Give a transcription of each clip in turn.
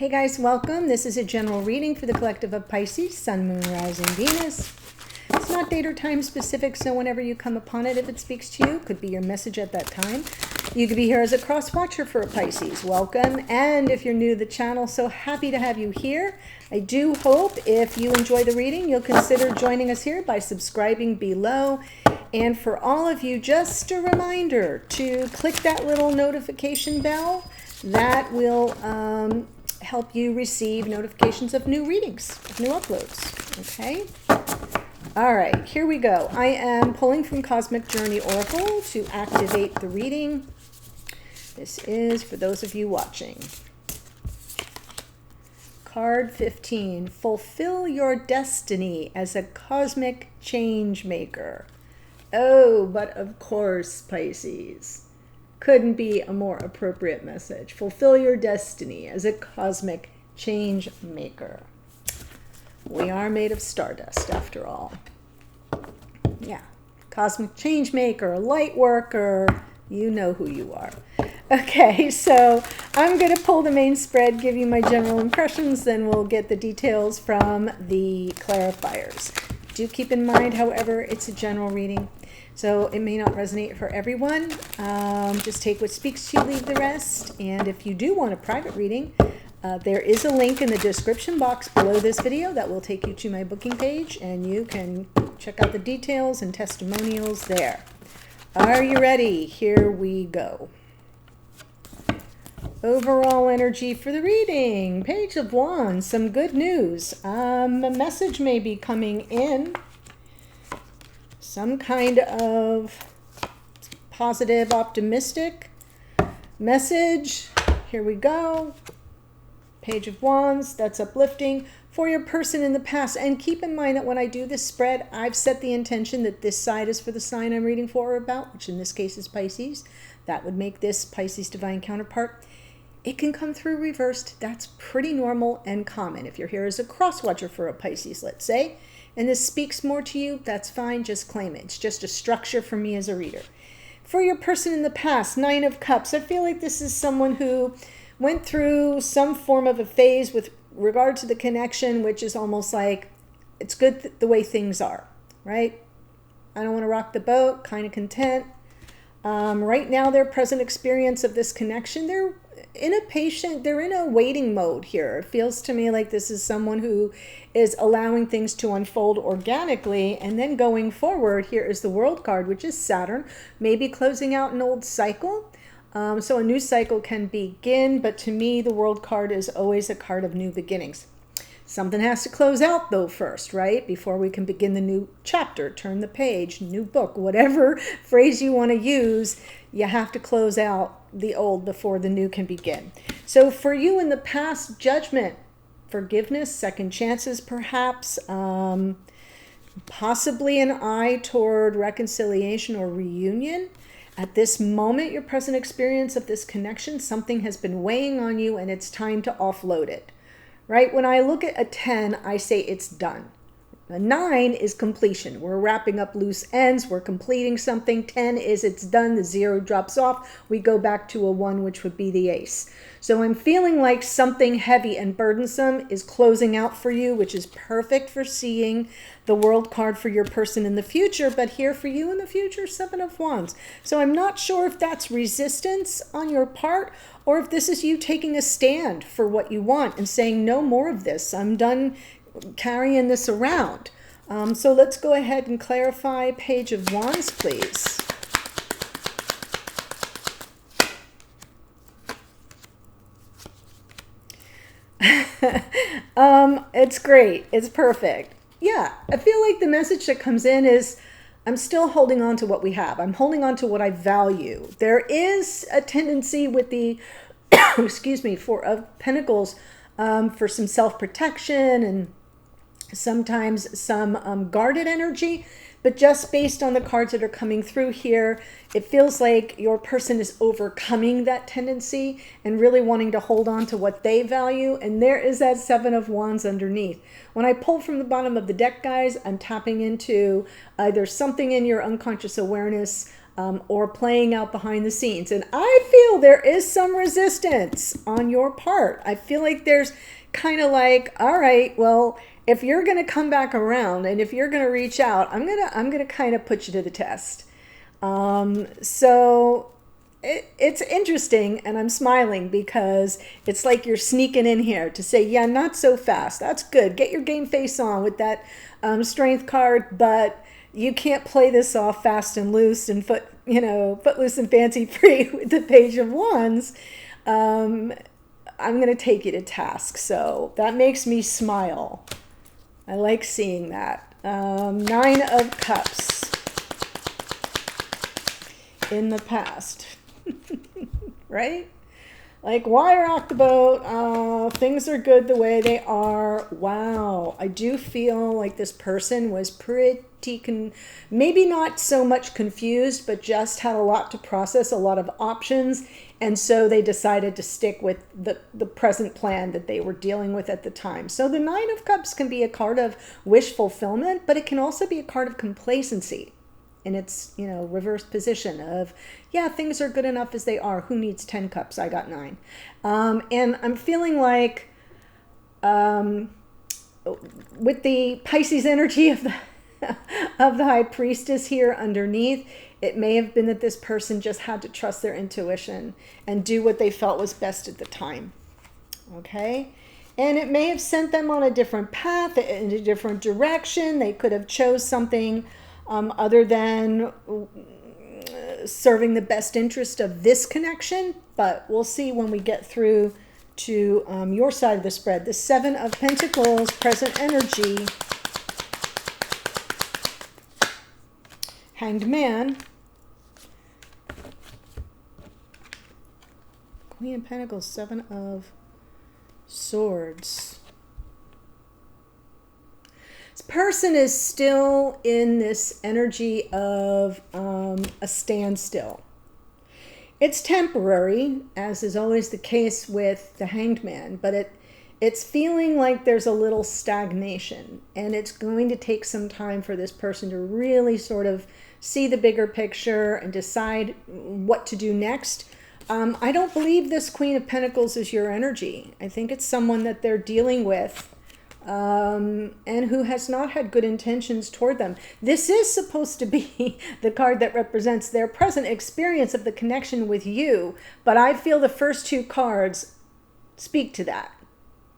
Hey guys, welcome. This is a general reading for the collective of Pisces, Sun, Moon, Rising, Venus. It's not date or time specific, so whenever you come upon it, if it speaks to you, could be your message at that time. You could be here as a cross watcher for a Pisces. Welcome. And if you're new to the channel, so happy to have you here. I do hope if you enjoy the reading, you'll consider joining us here by subscribing below. And for all of you, just a reminder to click that little notification bell. That will help you receive notifications of new readings, of new uploads. Okay? All right, here we go. I am pulling from Cosmic Journey Oracle to activate the reading. This is for those of you watching. Card 15, fulfill your destiny as a cosmic change maker. Oh, but of course, Pisces. Couldn't be a more appropriate message. Fulfill your destiny as a cosmic change maker. We are made of stardust, after all. Yeah, cosmic change maker, light worker, you know who you are. Okay, so I'm going to pull the main spread, give you my general impressions, then we'll get the details from the clarifiers. Do keep in mind, however, it's a general reading, so it may not resonate for everyone. Just take what speaks to you, leave the rest. And if you do want a private reading, there is a link in the description box below this video that will take you to my booking page, and you can check out the details and testimonials there. Are you ready? Here we go. Overall energy for the reading. Page of Wands, some good news. A message may be coming in. Some kind of positive, optimistic message. Here we go. Page of Wands, that's uplifting for your person in the past. And keep in mind that when I do this spread, I've set the intention that this side is for the sign I'm reading for or about, which in this case is Pisces. That would make this Pisces divine counterpart. It can come through reversed. That's pretty normal and common. If you're here as a cross watcher for a Pisces, let's say, and this speaks more to you, that's fine. Just claim it. It's just a structure for me as a reader. For your person in the past, Nine of Cups, I feel like this is someone who went through some form of a phase with regard to the connection, which is almost like it's good the way things are, right? I don't want to rock the boat, kind of content. Right now, their present experience of this connection, they're in a waiting mode here. It feels to me like this is someone who is allowing things to unfold organically, and then going forward, here is the World card, which is Saturn, maybe closing out an old cycle. So a new cycle can begin, but to me, the World card is always a card of new beginnings. Something has to close out, though, first, right? Before we can begin the new chapter, turn the page, new book, whatever phrase you want to use, you have to close out the old before the new can begin. So for you in the past, judgment, forgiveness, second chances, perhaps, possibly an eye toward reconciliation or reunion. At this moment, your present experience of this connection, something has been weighing on you and it's time to offload it, right? When I look at a 10, I say it's done. A 9 is completion. We're wrapping up loose ends. We're completing something. 10 is it's done. The 0 drops off. We go back to a 1, which would be the ace. So I'm feeling like something heavy and burdensome is closing out for you, which is perfect for seeing the World card for your person in the future. But here for you in the future, 7 of Wands. So I'm not sure if that's resistance on your part or if this is you taking a stand for what you want and saying no more of this. I'm done carrying this around. So let's go ahead and clarify Page of Wands, please. It's great. It's perfect. Yeah, I feel like the message that comes in is I'm still holding on to what we have. I'm holding on to what I value. There is a tendency with the, excuse me, Four of Pentacles for some self-protection and sometimes some guarded energy, but just based on the cards that are coming through here, it feels like your person is overcoming that tendency and really wanting to hold on to what they value. And there is that 7 of Wands underneath. When I pull from the bottom of the deck, guys, I'm tapping into either something in your unconscious awareness or playing out behind the scenes. And I feel there is some resistance on your part. I feel like there's kind of like, all right, well, if you're going to come back around and if you're going to reach out, I'm going to kind of put you to the test. So it's interesting, and I'm smiling because it's like you're sneaking in here to say, yeah, not so fast. That's good. Get your game face on with that strength card, but you can't play this off fast and loose and footloose and fancy free with the Page of Wands. I'm going to take you to task. So that makes me smile. I like seeing that. 9 of Cups in the past. Right? Like, why rock the boat? Things are good the way they are. Wow. I do feel like this person was pretty, maybe not so much confused, but just had a lot to process, a lot of options. And so they decided to stick with the present plan that they were dealing with at the time. So the 9 of Cups can be a card of wish fulfillment, but it can also be a card of complacency in its, reverse position of, yeah, things are good enough as they are. Who needs 10 cups? I got 9. And I'm feeling like with the Pisces energy of the of the High Priestess here underneath, it may have been that this person just had to trust their intuition and do what they felt was best at the time. Okay? And it may have sent them on a different path, in a different direction. They could have chose something other than serving the best interest of this connection, but we'll see when we get through to your side of the spread. The 7 of Pentacles, present energy, Hanged Man, Queen of Pentacles, 7 of Swords. This person is still in this energy of a standstill. It's temporary, as is always the case with the Hanged Man, but it's feeling like there's a little stagnation, and it's going to take some time for this person to really sort of see the bigger picture and decide what to do next. I don't believe this Queen of Pentacles is your energy. I think it's someone that they're dealing with and who has not had good intentions toward them. This is supposed to be the card that represents their present experience of the connection with you, but I feel the first 2 cards speak to that.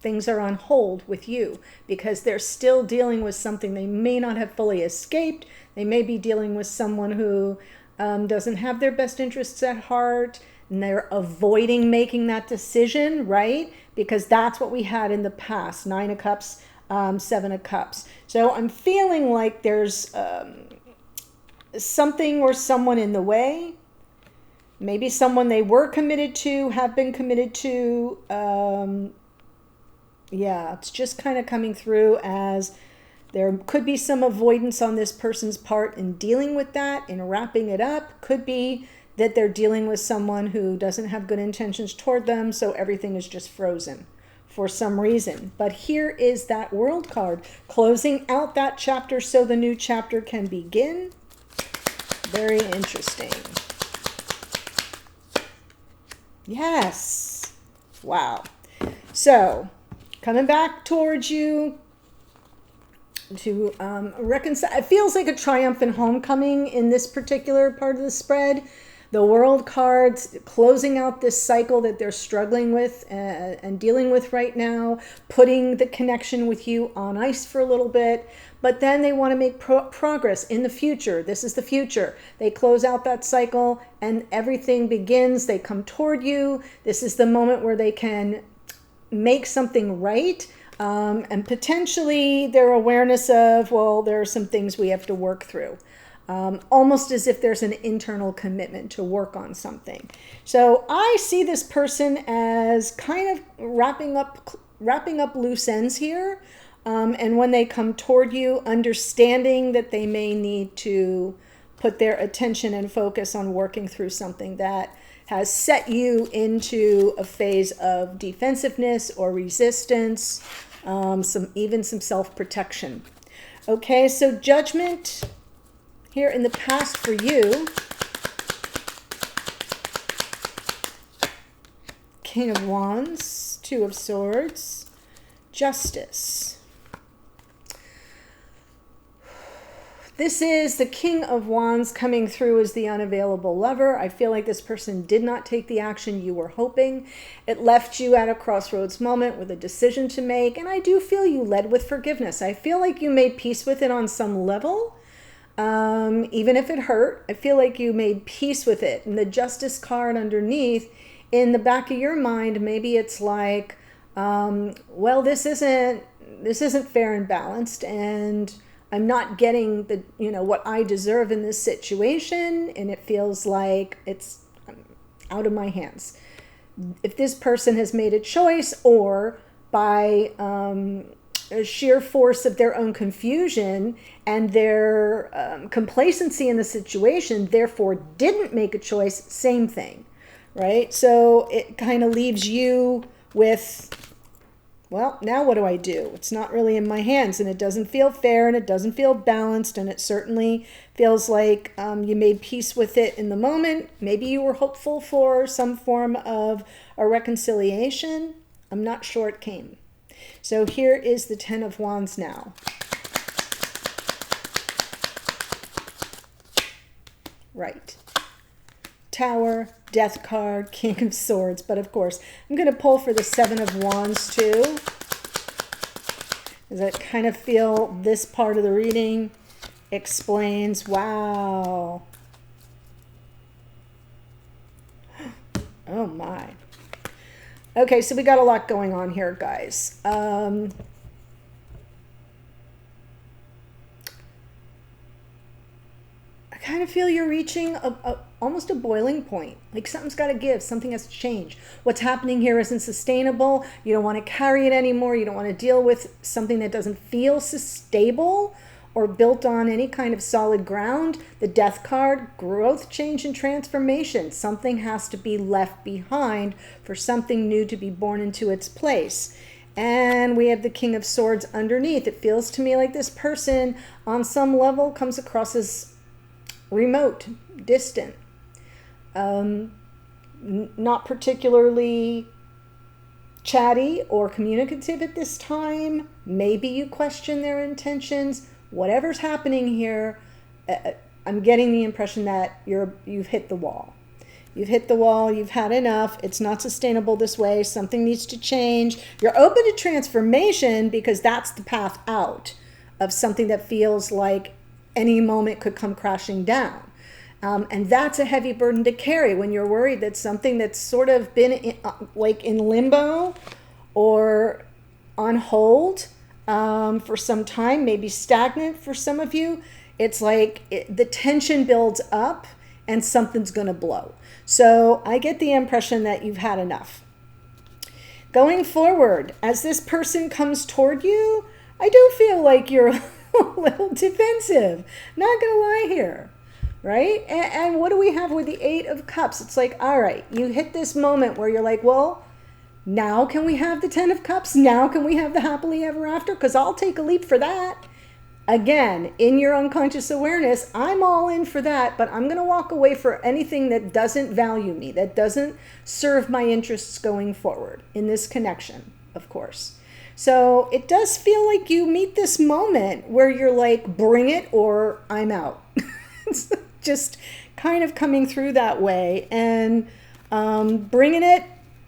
Things are on hold with you because they're still dealing with something they may not have fully escaped. They may be dealing with someone who doesn't have their best interests at heart, and they're avoiding making that decision, right? Because that's what we had in the past. 9 of Cups, 7 of Cups. So I'm feeling like there's something or someone in the way. Maybe someone they were committed to, have been committed to. Yeah, it's just kind of coming through as there could be some avoidance on this person's part in dealing with that, in wrapping it up. Could be that they're dealing with someone who doesn't have good intentions toward them, so everything is just frozen for some reason. But here is that World card, closing out that chapter so the new chapter can begin. Very interesting. Yes. Wow. So, coming back towards you to reconcile. It feels like a triumphant homecoming in this particular part of the spread. The World cards closing out this cycle that they're struggling with and dealing with right now, putting the connection with you on ice for a little bit, but then they want to make progress in the future. This is the future. They close out that cycle and everything begins. They come toward you. This is the moment where they can make something right. And potentially their awareness of, well, there are some things we have to work through. Almost as if there's an internal commitment to work on something. So I see this person as kind of wrapping up loose ends here. And when they come toward you, understanding that they may need to put their attention and focus on working through something that has set you into a phase of defensiveness or resistance, even some self-protection. Okay, so Judgment here in the past for you. King of Wands, Two of Swords, Justice. This is the King of Wands coming through as the unavailable lover. I feel like this person did not take the action you were hoping. It left you at a crossroads moment with a decision to make, and I do feel you led with forgiveness. I feel like you made peace with it on some level, even if it hurt. I feel like you made peace with it. And the Justice card underneath, in the back of your mind, maybe it's like, well, this isn't fair and balanced, and I'm not getting the, what I deserve in this situation, and it feels like it's out of my hands. If this person has made a choice, or by sheer force of their own confusion and their complacency in the situation, therefore didn't make a choice, same thing, right? So it kind of leaves you with, well, now what do I do? It's not really in my hands, and it doesn't feel fair, and it doesn't feel balanced, and it certainly feels like you made peace with it in the moment. Maybe you were hopeful for some form of a reconciliation. I'm not sure it came. So here is the Ten of Wands now. Right. Tower, Death card, King of Swords, but of course I'm going to pull for the Seven of Wands too, as I kind of feel this part of the reading explains. Wow. Oh my. Okay, so we got a lot going on here, guys. I kind of feel you're reaching almost a boiling point. Like something's got to give. Something has to change. What's happening here isn't sustainable. You don't want to carry it anymore. You don't want to deal with something that doesn't feel stable or built on any kind of solid ground. The Death card, growth, change, and transformation. Something has to be left behind for something new to be born into its place. And we have the King of Swords underneath. It feels to me like this person on some level comes across as remote, distant, not particularly chatty or communicative at this time. Maybe you question their intentions. Whatever's happening here, I'm getting the impression that you've hit the wall. You've hit the wall. You've had enough. It's not sustainable this way. Something needs to change. You're open to transformation because that's the path out of something that feels like any moment could come crashing down. And that's a heavy burden to carry when you're worried that something that's sort of been in limbo or on hold for some time, maybe stagnant for some of you. It's like the tension builds up and something's going to blow. So I get the impression that you've had enough. Going forward, as this person comes toward you, I do feel like you're a little defensive. Not going to lie here, right? And what do we have with the Eight of Cups? It's like, all right, you hit this moment where you're like, well, now can we have the Ten of Cups? Now can we have the happily ever after? Because I'll take a leap for that. Again, in your unconscious awareness, I'm all in for that, but I'm going to walk away for anything that doesn't value me, that doesn't serve my interests going forward in this connection, of course. So it does feel like you meet this moment where you're like, bring it or I'm out. It's just kind of coming through that way. And bringing it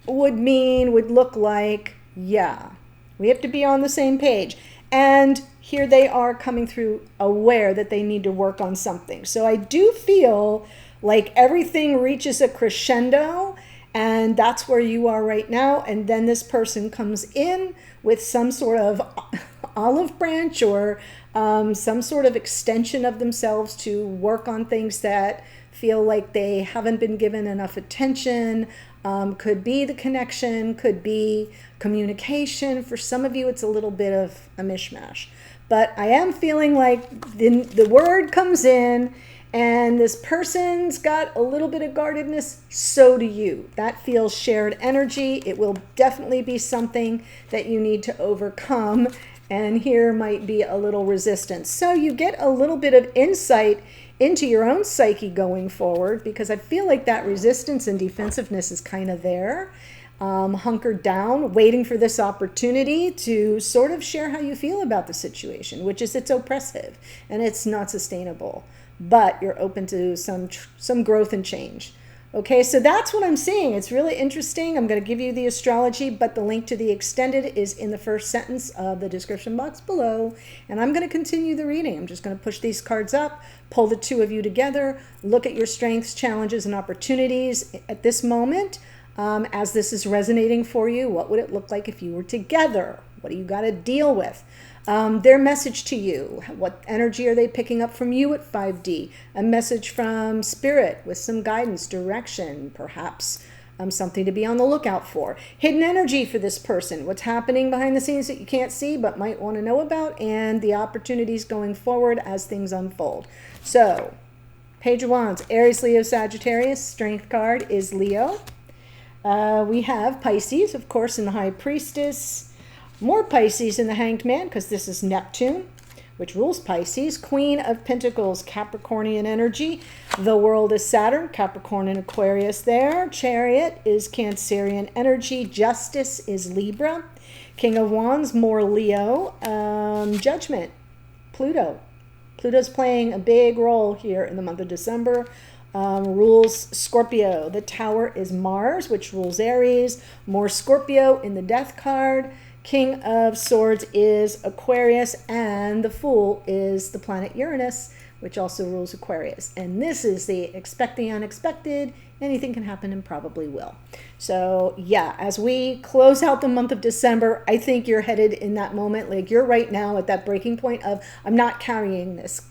would look like, yeah, we have to be on the same page. And here they are coming through aware that they need to work on something. So I do feel like everything reaches a crescendo, and that's where you are right now. And then this person comes in with some sort of olive branch or some sort of extension of themselves to work on things that feel like they haven't been given enough attention. Could be the connection, could be communication. For some of you, it's a little bit of a mishmash. But I am feeling like the word comes in and this person's got a little bit of guardedness, so do you. That feels shared energy. It will definitely be something that you need to overcome. And here might be a little resistance. So you get a little bit of insight into your own psyche going forward, because I feel like that resistance and defensiveness is kind of there. hunkered down, waiting for this opportunity to sort of share how you feel about the situation, which is it's oppressive and it's not sustainable, but you're open to some growth and change. Okay, so that's what I'm seeing. It's really interesting. I'm going to give you the astrology, but the link to the extended is in the first sentence of the description box below. And I'm going to continue the reading. I'm just going to push these cards up, pull the two of you together, look at your strengths, challenges, and opportunities at this moment. As this is resonating for you, what would it look like if you were together? What do you got to deal with? Their message to you, what energy are they picking up from you at 5D? A message from spirit with some guidance, direction, perhaps something to be on the lookout for. Hidden energy for this person, what's happening behind the scenes that you can't see but might want to know about, and the opportunities going forward as things unfold. So, Page of Wands, Aries, Leo, Sagittarius. Strength card is Leo. We have Pisces, of course, in the High Priestess. More Pisces in the Hanged Man, because this is Neptune, which rules Pisces. Queen of Pentacles, Capricornian energy. The World is Saturn, Capricorn and Aquarius there. Chariot is Cancerian energy. Justice is Libra. King of Wands, more Leo. Judgment, Pluto. Pluto's playing a big role here in the month of December. Rules Scorpio. The Tower is Mars, which rules Aries. More Scorpio in the Death card. King of Swords is Aquarius, and the Fool is the planet Uranus, which also rules Aquarius. And this is the expect the unexpected. Anything can happen and probably will. So yeah, as we close out the month of December, I think you're headed in that moment. Like you're right now at that breaking point of, I'm not carrying this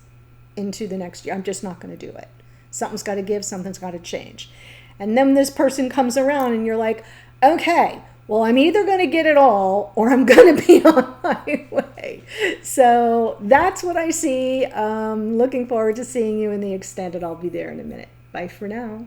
into the next year. I'm just not going to do it. Something's got to give, something's got to change. And then this person comes around and you're like, okay, well, I'm either going to get it all or I'm going to be on my way. So that's what I see. Looking forward to seeing you in the extended. I'll be there in a minute. Bye for now.